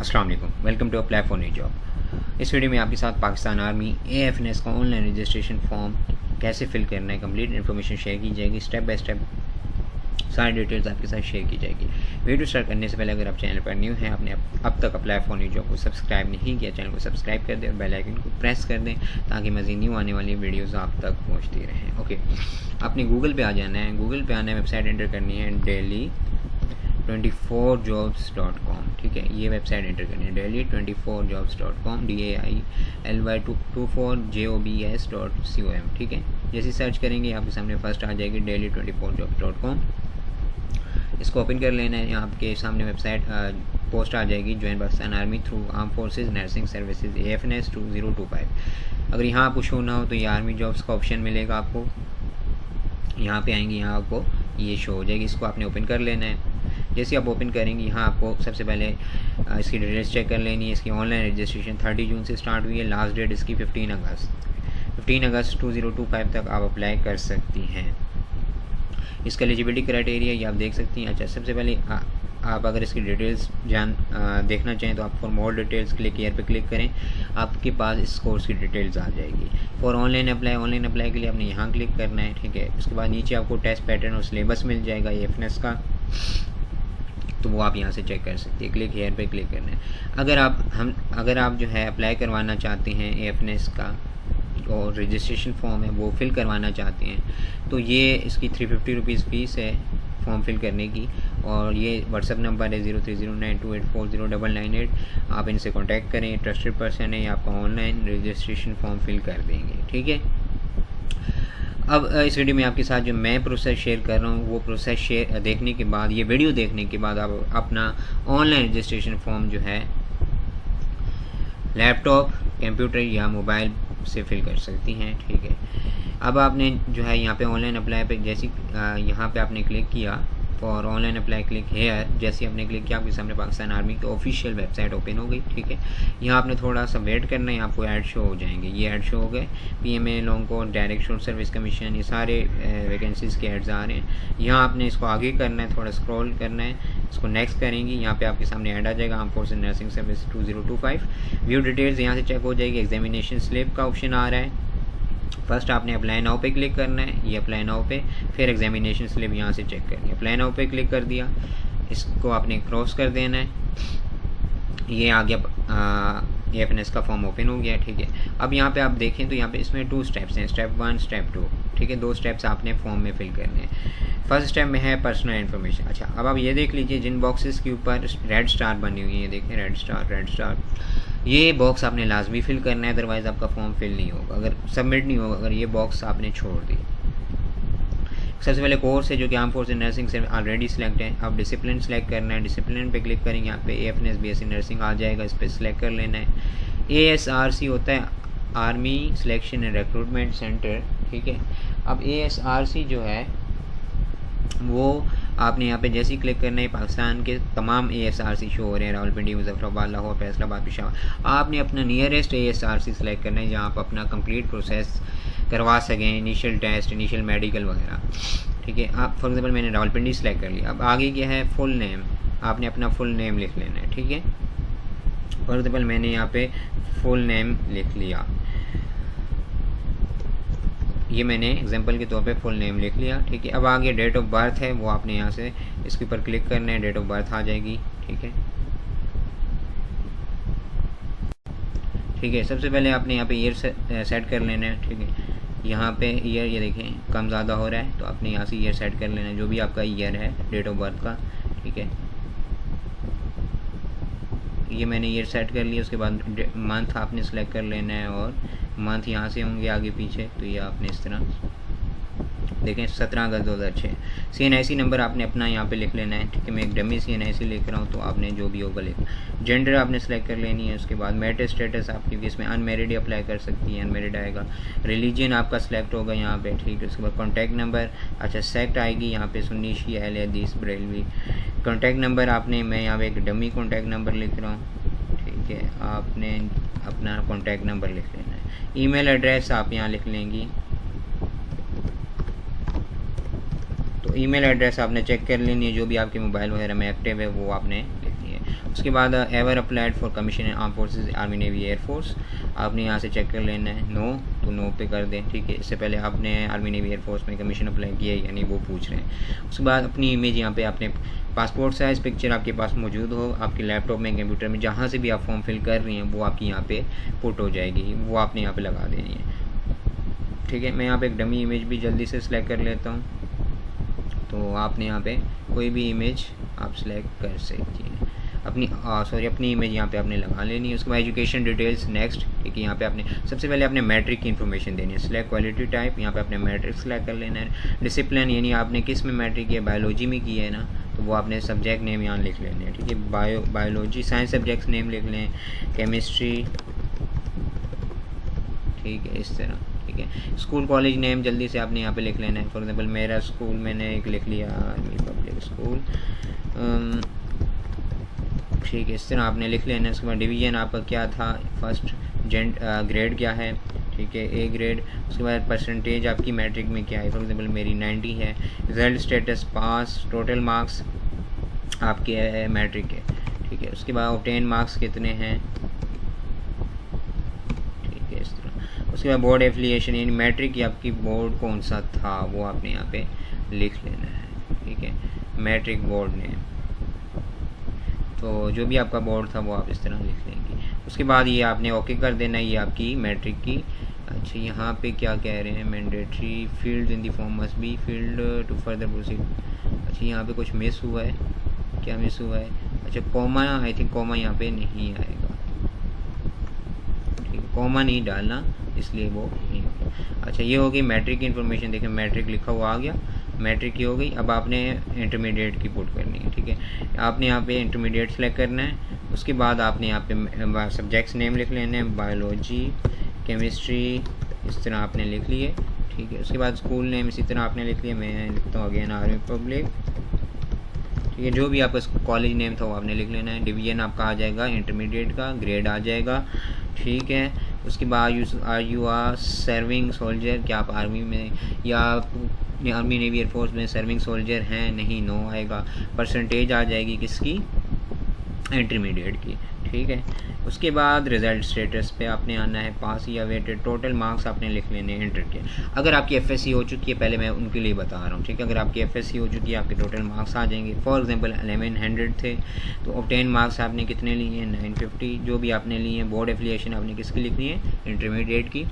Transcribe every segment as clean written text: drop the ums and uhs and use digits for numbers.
अस्सलाम वालेकुम, welcome to apply for new job. इस वीडियो में आपके साथ पाकिस्तान आर्मी AFNS का ऑनलाइन रजिस्ट्रेशन फॉर्म कैसे फिल करना है कंप्लीट इन्फॉर्मेशन शेयर की जाएगी। स्टेप बाय स्टेप सारी डिटेल्स आपके साथ शेयर की जाएगी। वीडियो स्टार्ट करने से पहले अगर आप चैनल पर न्यू हैं, आपने अब तक अप्लाई फॉर न्यू जॉब को सब्सक्राइब नहीं किया, चैनल को सब्सक्राइब कर दें और बेल आइकन को प्रेस कर दें ताकि मज़ीद न्यू आने वाली वीडियोज़ आप तक पहुँचती रहें। ओके, आपने गूगल पे आ जाना है। गूगल पे आना है, वेबसाइट एंटर करनी है delhi24jobs.com। ठीक है, ये वेबसाइट एंटर करनी है delhi24jobs.com DAI24jobs.com। ठीक है, जैसे सर्च करेंगे आपके सामने फर्स्ट आ जाएगी delhi24jobs.com। इसको ओपन कर लेना है। यहाँ आपके सामने वेबसाइट पोस्ट आ जाएगी, join Pakistan army through arm forces nursing services AFNS 2025। अगर यहाँ आपको शो ना हो तो ये आर्मी जॉब्स का ऑप्शन मिलेगा आपको। यहाँ पे आएंगे, यहाँ आपको ये शो हो जाएगी, इसको आपने ओपन कर लेना है। जैसे आप ओपन करेंगे, यहाँ आपको सबसे पहले इसकी डिटेल्स चेक कर लेनी है। इसकी ऑनलाइन रजिस्ट्रेशन 30 जून से स्टार्ट हुई है, लास्ट डेट इसकी 15 अगस्त 2025 तक आप अप्लाई कर सकती हैं। इसका एलिजिबिलिटी क्राइटेरिया ये आप देख सकती हैं। अच्छा, सबसे पहले आप अगर इसकी डिटेल्स देखना चाहें तो आप for more details click here पे क्लिक करें, आपके पास इस कोर्स की डिटेल्स आ जाएगी। फॉर ऑनलाइन अप्लाई के लिए आपने यहाँ क्लिक करना है। ठीक है, उसके बाद नीचे आपको टेस्ट पैटर्न और सिलेबस मिल जाएगा AFNS का, तो वो आप यहाँ से चेक कर सकते हैं। क्लिक हेयर पे क्लिक करना है। अगर आप जो है अप्लाई करवाना चाहते हैं AFNS का और रजिस्ट्रेशन फॉर्म है वो फिल करवाना चाहते हैं, तो ये इसकी 350 रुपीज़ फ़ीस है फॉर्म फिल करने की। और ये व्हाट्सअप नंबर है 030928409998। आप इनसे कांटेक्ट करें, ट्रस्टेड पर्सन है, आपका ऑनलाइन रजिस्ट्रेशन फॉर्म फिल कर देंगे। ठीक है, अब इस वीडियो में आपके साथ जो मैं प्रोसेस शेयर कर रहा हूँ वो प्रोसेस शेयर देखने के बाद, ये वीडियो देखने के बाद आप अपना ऑनलाइन रजिस्ट्रेशन फॉर्म जो है लैपटॉप, कंप्यूटर या मोबाइल से फिल कर सकती हैं। ठीक है, अब आपने जो है यहाँ पे ऑनलाइन अप्लाई पे जैसे यहाँ पे आपने क्लिक किया और ऑनलाइन अप्लाई क्लिक हेयर, जैसे आपने क्लिक किया आपके सामने पाकिस्तान आर्मी की ऑफिशियल वेबसाइट ओपन हो गई। ठीक है, यहाँ आपने थोड़ा सा वेट करना है, आपको ऐड शो हो जाएंगे। ये ऐड शो हो गए, PMA लोगों को डायरेक्ट शोर्ट सर्विस कमीशन, ये सारे वैकेंसीज़ के एड्स आ रहे हैं। यहाँ आपने इसको आगे करना है, थोड़ा स्क्रॉल करना है, इसको नेक्स्ट करेंगे। यहाँ पे आपके सामने ऐड आ जाएगा arm forces nursing service 2025। View details यहाँ से चेक हो जाएगी। एग्जामिनेशन स्लिप का ऑप्शन आ रहा है। फर्स्ट आपने अप्लाई नाउ पे क्लिक करना है, ये अप्लाई नाउ पे, फिर एग्जामिनेशन स्लिप यहाँ से चेक करनी है। अप्लाई नाउ पे क्लिक कर दिया, इसको आपने क्रॉस कर देना है। ये आ गया, AFNS का फॉर्म ओपन हो गया। ठीक है, अब यहाँ पे आप देखें तो यहाँ पे इसमें 2 स्टेप्स हैं, स्टेप 1 स्टेप 2। ठीक है, 2 स्टेप्स आपने फॉर्म में फिल करने हैं। फर्स्ट स्टेप में है पर्सनल इन्फॉर्मेशन। अच्छा, अब आप ये देख लीजिए जिन बॉक्सेस के ऊपर रेड स्टार बनी हुई है, ये देखें रेड स्टार, ये बॉक्स आपने लाजमी फिल करना है, अदरवाइज़ आपका फॉर्म फिल नहीं होगा, अगर सबमिट नहीं होगा अगर ये बॉक्स आपने छोड़ दिया। सबसे पहले कोर्स है जो कि आर्म फोर्स नर्सिंग से ऑलरेडी सिलेक्ट है। अब डिसिप्लिन सेलेक्ट करना है, डिसिप्लिन पे क्लिक करेंगे, यहाँ पे AFNS BSc नर्सिंग आ जाएगा, इस पर सिलेक्ट कर लेना है। ASRC होता है army selection and recruitment centre. ठीक है, अब ASRC जो है वो आपने यहाँ पे जैसे ही क्लिक करना है, पाकिस्तान के तमाम ASRC शो हो रहे हैं, रावलपिंडी, मुजफ्फराबाद, लाहौर, फैसलाबाद, पेशावर। आपने अपना नियरेस्ट ASRC सेलेक्ट करना है जहाँ आप अपना कंप्लीट प्रोसेस करवा सकें, इनिशियल टेस्ट, इनिशियल मेडिकल वगैरह। ठीक है, आप फॉर एग्जांपल मैंने रावलपिंडी सेलेक्ट कर लिया। अब आगे क्या है, फुल नेम, आपने अपना फुल नेम लिख लेना है। ठीक है, फॉर एग्जांपल मैंने यहाँ पे फुल नेम लिख लिया, ये मैंने एग्जांपल के तौर पे फुल नेम लिख लिया। ठीक है, अब आगे डेट ऑफ बर्थ है वो आपने यहाँ से इसके ऊपर क्लिक करना है, डेट ऑफ बर्थ आ जाएगी। ठीक है, सबसे पहले आपने यहाँ पे ईयर सेट कर लेना है। ठीक है, यहाँ पे ईयर ये देखें कम ज़्यादा हो रहा है, तो आपने यहाँ से ईयर सेट कर लेना है जो भी आपका ईयर है डेट ऑफ बर्थ का। ठीक है, ये मैंने ईयर सेट कर लिया। उसके बाद मंथ आपने सेलेक्ट कर लेना है और मंथ यहाँ से होंगे आगे पीछे, तो ये आपने इस तरह देखें 17 अगस्त 2006। CNIC नंबर आपने अपना यहाँ पे लिख लेना है। ठीक है, मैं एक डमी CNIC लिख रहा हूँ, तो आपने जो भी होगा लिख। जेंडर आपने सेलेक्ट कर लेनी है। उसके बाद मैरिड स्टेटस आपकी, इसमें अनमेरिड अप्लाई कर सकती है, अनमेरिड आएगा। रिलीजन आपका सेलेक्ट होगा यहाँ पे। ठीक है, उसके बाद कॉन्टैक्ट नंबर, अच्छा सेक्ट आएगी यहाँ पे सुन्नी, शिया, अहले हदीस, बरेलवी। कॉन्टैक्ट नंबर आपने, मैं यहाँ पे एक डमी कॉन्टैक्ट नंबर लिख रहा हूँ। ठीक है, आपने अपना कॉन्टैक्ट नंबर लिख लेना है। ईमेल एड्रेस आप यहाँ लिख लेंगी, तो ईमेल एड्रेस आपने चेक कर लेनी है, जो भी आपके मोबाइल वगैरह में एक्टिव है वो आपने लिखनी है। उसके बाद ever applied for commission in arm forces army navy air force, आपने यहाँ से चेक कर लेना है, नो तो नो पे कर दें, ठीक है। इससे पहले आपने आर्मी नेवी एयरफोर्स में कमीशन अप्लाई किया है या नहीं वो पूछ रहे हैं। उसके बाद अपनी इमेज यहाँ पे आपने पासपोर्ट साइज़ पिक्चर आपके पास मौजूद हो, आपके लैपटॉप में, कंप्यूटर में, जहाँ से भी आप फॉर्म फिल कर रही हैं वो आपकी यहाँ पे पुट हो जाएगी, वो आपने यहाँ पे लगा देनी है, ठीक है। मैं यहाँ पे एक डमी इमेज भी जल्दी से सिलेक्ट कर लेता हूँ, तो आपने यहाँ पे कोई भी इमेज आप सिलेक्ट कर सकती हैं, अपनी इमेज यहाँ पे आपने लगा लेनी है। उसके बाद एजुकेशन डिटेल्स नेक्स्ट, ठीक है। यहाँ पे आपने सबसे पहले आपने मैट्रिक की इन्फॉर्मेशन देनी है, सिलेक्ट क्वालिटी टाइप, यहाँ पे आपने मैट्रिक सिलेक्ट कर लेना है। डिसिप्लिन यानी आपने किस में मैट्रिक किया, बायोलॉजी में किया है ना, तो वो आपने सब्जेक्ट नेम यहाँ लिख लेने हैं, ठीक है। बायोलॉजी साइंस सब्जेक्ट्स नेम लिख लें, केमिस्ट्री, ठीक है, इस तरह, ठीक है। स्कूल कॉलेज नेम जल्दी से आपने यहाँ पे लिख लेना है। फॉर एग्जांपल मेरा स्कूल मैंने एक लिख लिया आर्मी पब्लिक स्कूल, ठीक है, इस तरह आपने लिख लेना है। उसके बाद डिवीज़न आपका क्या था, फर्स्ट ग्रेड क्या है, ठीक है, ए ग्रेड। उसके बाद परसेंटेज आपकी मैट्रिक में क्या है, फॉर एग्जांपल मेरी 90 है। रिजल्ट स्टेटस पास, टोटल मार्क्स आपके है मैट्रिक के, ठीक है। उसके बाद ऑब्टेन मार्क्स कितने हैं, ठीक है, इस तरह। उसके बाद बोर्ड एफिलिएशन यानी मैट्रिक की आपकी बोर्ड कौन सा था वो आपने यहाँ पे लिख लेना है, ठीक है, मैट्रिक बोर्ड ने, तो जो भी आपका बोर्ड था वो आप इस तरह लिख लेंगे। उसके बाद ये आपने ओके कर देना, ये आपकी मैट्रिक की। अच्छा यहाँ पे क्या कह रहे हैं, mandatory field in the form must be filled to further proceed. अच्छा यहाँ पे कुछ मिस हुआ है, क्या मिस हुआ है, अच्छा कॉमा, आई थिंक कॉमा यहाँ पे नहीं आएगा, ठीक है, कॉमा नहीं डालना इसलिए वो नहीं होगा। अच्छा ये होगी मैट्रिक की इन्फॉर्मेशन, देखिए मैट्रिक लिखा हुआ आ गया, मैट्रिक की हो गई। अब आपने इंटरमीडिएट की पुट करनी है, ठीक है, आपने यहाँ पे इंटरमीडिएट सेलेक्ट करना है। उसके बाद आपने यहाँ पे सब्जेक्ट्स नेम लिख लेने हैं, बायोलॉजी, केमिस्ट्री, इस तरह आपने लिख लिए, ठीक है। उसके बाद स्कूल नेम इसी तरह आपने लिख लिया, मैं लिखता हूँ अगेन आर्मी पब्लिक, ठीक है। जो भी आपका कॉलेज नेम था वो आपने लिख लेना है। डिवीज़न आपका आ जाएगा इंटरमीडिएट का, ग्रेड आ जाएगा, ठीक है। उसके बाद यू आर सर्विंग सोल्जर, क्या आप आर्मी में या आर्मी नेवी एयरफोर्स में सर्विंग सोल्जर हैं, नहीं, नो आएगा। परसेंटेज आ जाएगी किसकी, इंटरमीडिएट की, ठीक है। उसके बाद रिज़ल्ट स्टेटस पे आपने आना है, पास या वेटेड, टोटल मार्क्स आपने लिख लेने हैं इंटर के। अगर आपकी एफएससी हो चुकी है, पहले मैं उनके लिए बता रहा हूँ, ठीक है, अगर आपकी एफएससी हो चुकी है आपके टोटल मार्क्स आ जाएंगे। फॉर एग्जांपल 1100 थे तो ऑब्टेन मार्क्स आपने कितने लिए हैं, 950, जो भी आपने लिए हैं। बोर्ड एफिलिएशन आपने किसकी लिखनी है, इंटरमीडिएट की,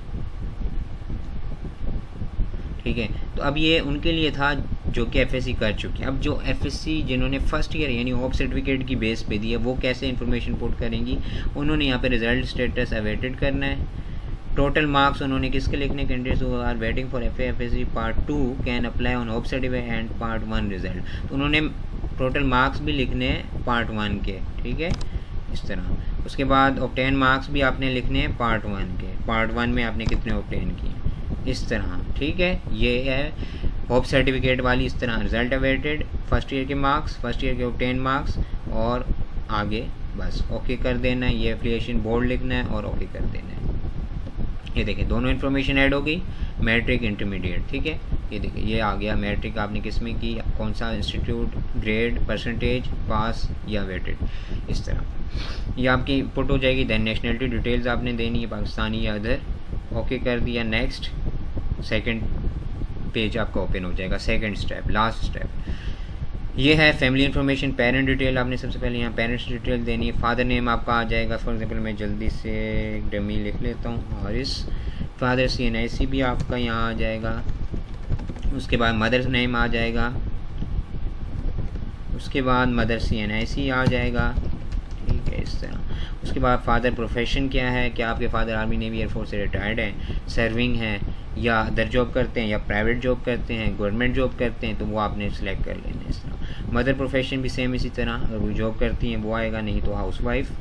ठीक है। तो अब ये उनके लिए था जो कि एफएससी कर चुके हैं। अब जो एफएससी जिन्होंने फर्स्ट ईयर यानी होप सर्टिफिकेट की बेस पे दी है वो कैसे इन्फॉर्मेशन पुट करेंगी, उन्होंने यहाँ पे रिजल्ट स्टेटस अवेटेड करना है। टोटल मार्क्स उन्होंने किसके लिखने, candidates who are waiting for FSC part 2 can apply on hope certificate and part 1 result. तो उन्होंने टोटल मार्क्स भी लिखने हैं पार्ट 1 के, ठीक है, इस तरह। उसके बाद ऑब्टेन मार्क्स भी आपने लिखने हैं पार्ट 1 के, पार्ट 1 में आपने कितने ऑब्टेन किए, इस तरह, ठीक है। ये है होप सर्टिफिकेट वाली, इस तरह रिजल्ट अवेटेड, फर्स्ट ईयर के मार्क्स, फर्स्ट ईयर के ऑब्टेन मार्क्स, और आगे बस ओके कर देना है। ये एफिलिएशन बोर्ड लिखना है और ओके कर देना है। ये देखिए दोनों इन्फॉर्मेशन ऐड हो गई, मैट्रिक इंटरमीडिएट, ठीक है। ये देखिए ये आ गया मैट्रिक आपने किस में की, कौन सा इंस्टीट्यूट, ग्रेड, परसेंटेज, पास या वेटेड, इस तरह ये आपकी पुट हो जाएगी। देन नेशनलिटी डिटेल्स आपने देनी है, पाकिस्तानी या अदर, ओके कर दिया। नेक्स्ट, सेकंड पेज आपका ओपन हो जाएगा, सेकंड स्टेप, लास्ट स्टेप ये है फैमिली इन्फॉर्मेशन। पेरेंट डिटेल आपने सबसे पहले यहाँ पेरेंट्स डिटेल देनी है। फादर नेम आपका आ जाएगा, फॉर एग्जांपल मैं जल्दी से डमी लिख लेता हूँ, हारिस। फादर CNIC भी आपका यहाँ आ जाएगा। उसके बाद मदर नेम आ जाएगा, उसके बाद मदर CNIC आ जाएगा, ठीक है, इस तरह। उसके बाद फादर प्रोफेशन क्या है, क्या आपके फादर आर्मी नेवी एयरफोर्स से रिटायर्ड हैं, सर्विंग हैं, या अदर जॉब करते हैं, या प्राइवेट जॉब करते हैं, गवर्नमेंट जॉब करते हैं, तो वो आपने सेलेक्ट कर लेना है इस तरह। मदर प्रोफेशन भी सेम इसी तरह, अगर वो जॉब करती हैं वो आएगा, नहीं तो housewife.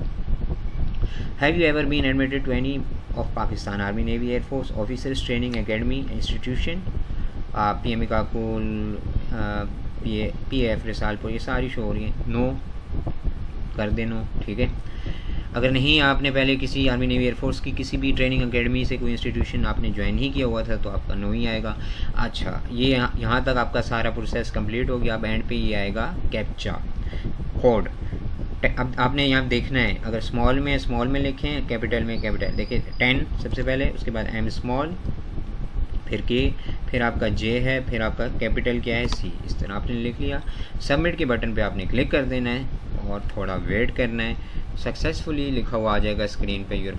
Have you ever been admitted to any of Pakistan army navy air force officers training academy institution, PME Kakul, PF Risalpur, ये सारी शो हो रही हैं, नो कर देना, ठीक है। अगर नहीं आपने पहले किसी आर्मी नेवी एयरफोर्स की किसी भी ट्रेनिंग एकेडमी से कोई इंस्टीट्यूशन आपने ज्वाइन ही किया हुआ था तो आपका नो ही आएगा। अच्छा ये यहाँ तक आपका सारा प्रोसेस कंप्लीट हो गया। अब एंड पे ये आएगा कैप्चा कोड, अब आपने यहाँ देखना है, अगर स्मॉल में लिखें, कैपिटल में कैपिटल। देखिए 10 सबसे पहले, उसके बाद एम स्मॉल, फिर के, फिर आपका जे है, फिर आपका कैपिटल क्या है सी। इस तरह आपने लिख लिया। सबमिट के बटन पे आपने क्लिक कर देना है और थोड़ा वेट करना है। सक्सेसफुली लिखा हुआ आ जाएगा स्क्रीन पे, योर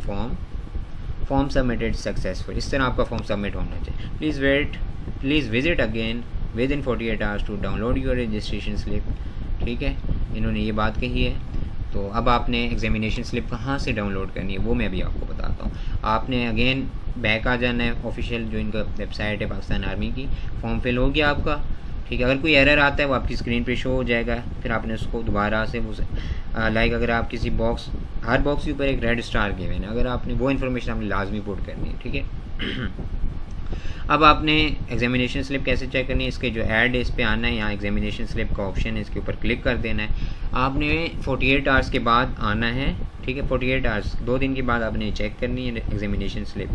फॉर्म सबमिटेड सक्सेसफुल। इस तरह आपका फॉर्म सबमिट होना चाहिए। Please visit again within 48 hours to download your registration slip. ठीक है, इन्होंने ये बात कही है। तो अब आपने एग्जामिनेशन स्लिप कहाँ से डाउनलोड करनी है वो मैं अभी आपको बताता हूँ। आपने अगेन बैक आ जाना है, ऑफिशियल जो इनका वेबसाइट है पाकिस्तान आर्मी की। फॉर्म फिल हो गया आपका, ठीक है। अगर कोई एरर आता है वो आपकी स्क्रीन पे शो हो जाएगा, फिर आपने उसको दोबारा से लाइक अगर आप किसी बॉक्स, हर बॉक्स के ऊपर एक रेड स्टार गिवन है, अगर आपने वो इन्फॉर्मेशन आपने लाजमी पुट करनी है, ठीक है। अब आपने एग्जामिनेशन स्लिप कैसे चेक करनी है, इसके जो ऐड है इस पर आना है, यहाँ एग्जामिनेशन स्लिप का ऑप्शन है, इसके ऊपर क्लिक कर देना है। आपने 48 आवर्स के बाद आना है, ठीक है। 48 आवर्स 2 दिन के बाद आपने चेक करनी है एग्जामिनेशन स्लिप,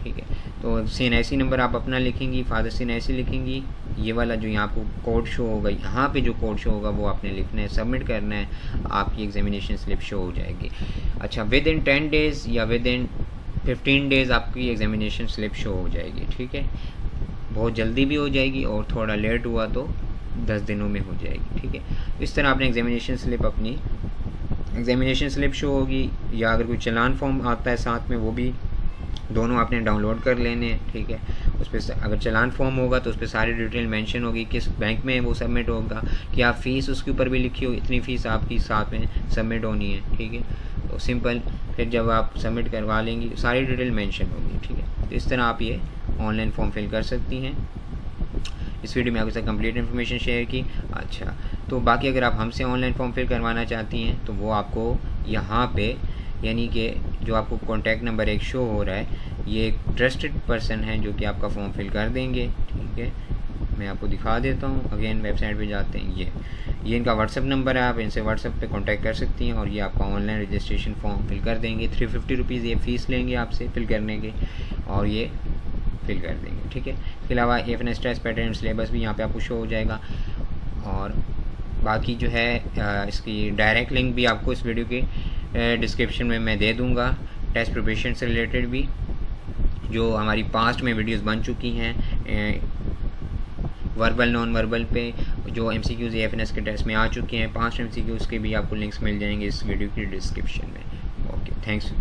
ठीक है। तो CNIC नंबर आप अपना लिखेंगी, फादर CNIC लिखेंगी, ये वाला जो यहाँ आपको कोड शो होगा, यहाँ पे जो कोड शो होगा वो आपने लिखना है, सबमिट करना है, आपकी एग्जामिनेशन स्लिप शो हो जाएगी। अच्छा, विद इन 10 डेज़ या विद इन 15 डेज़ आपकी एग्जामिनेशन स्लिप शो हो जाएगी, ठीक है। बहुत जल्दी भी हो जाएगी और थोड़ा लेट हुआ तो 10 दिनों में हो जाएगी, ठीक है। इस तरह आपने एग्जामिनेशन स्लिप, अपनी एग्जामिनेशन स्लिप शो होगी, या अगर कोई चलान फॉर्म आता है साथ में वो भी दोनों आपने डाउनलोड कर लेने हैं, ठीक है। उस पर अगर चलान फॉर्म होगा तो उस पर सारी डिटेल मेंशन होगी, किस बैंक में वो सबमिट होगा, क्या फ़ीस उसके ऊपर भी लिखी हो, इतनी फ़ीस आपकी साथ में सबमिट होनी है, ठीक है। तो सिंपल, फिर जब आप सबमिट करवा लेंगी सारी डिटेल मेंशन होगी, ठीक है। तो इस तरह आप ये ऑनलाइन फॉर्म फिल कर सकती हैं। इस वीडियो में आपके साथ कंप्लीट इन्फॉर्मेशन शेयर की। अच्छा, तो बाकी अगर आप हमसे ऑनलाइन फॉर्म फिल करवाना चाहती हैं तो वो आपको यहाँ पे, यानी कि जो आपको कॉन्टैक्ट नंबर एक शो हो रहा है, ये एक ट्रस्टेड पर्सन है जो कि आपका फॉर्म फिल कर देंगे, ठीक है। मैं आपको दिखा देता हूँ, अगेन वेबसाइट पे जाते हैं। ये इनका व्हाट्सअप नंबर है, आप इनसे व्हाट्सअप पे कांटेक्ट कर सकती हैं और ये आपका ऑनलाइन रजिस्ट्रेशन फॉर्म फिल कर देंगे। 350 रुपीज़ ये फ़ीस लेंगे आपसे फिल करने के, और ये फिल कर देंगे, ठीक है। इसके अलावा FNS टेस्ट पैटर्न सिलेबस भी यहाँ पे आपको शो हो जाएगा, और बाकी जो है इसकी डायरेक्ट लिंक भी आपको इस वीडियो के डिस्क्रिप्शन में मैं दे दूँगा, टेस्ट प्रिपरेशन से रिलेटेड भी, जो हमारी पास्ट में वीडियोस बन चुकी हैं वर्बल नॉन वर्बल पे, जो MCQs FNS के टेस्ट में आ चुके हैं। 5 MCQs के भी आपको लिंक्स मिल जाएंगे इस वीडियो की डिस्क्रिप्शन में। Okay, thanks.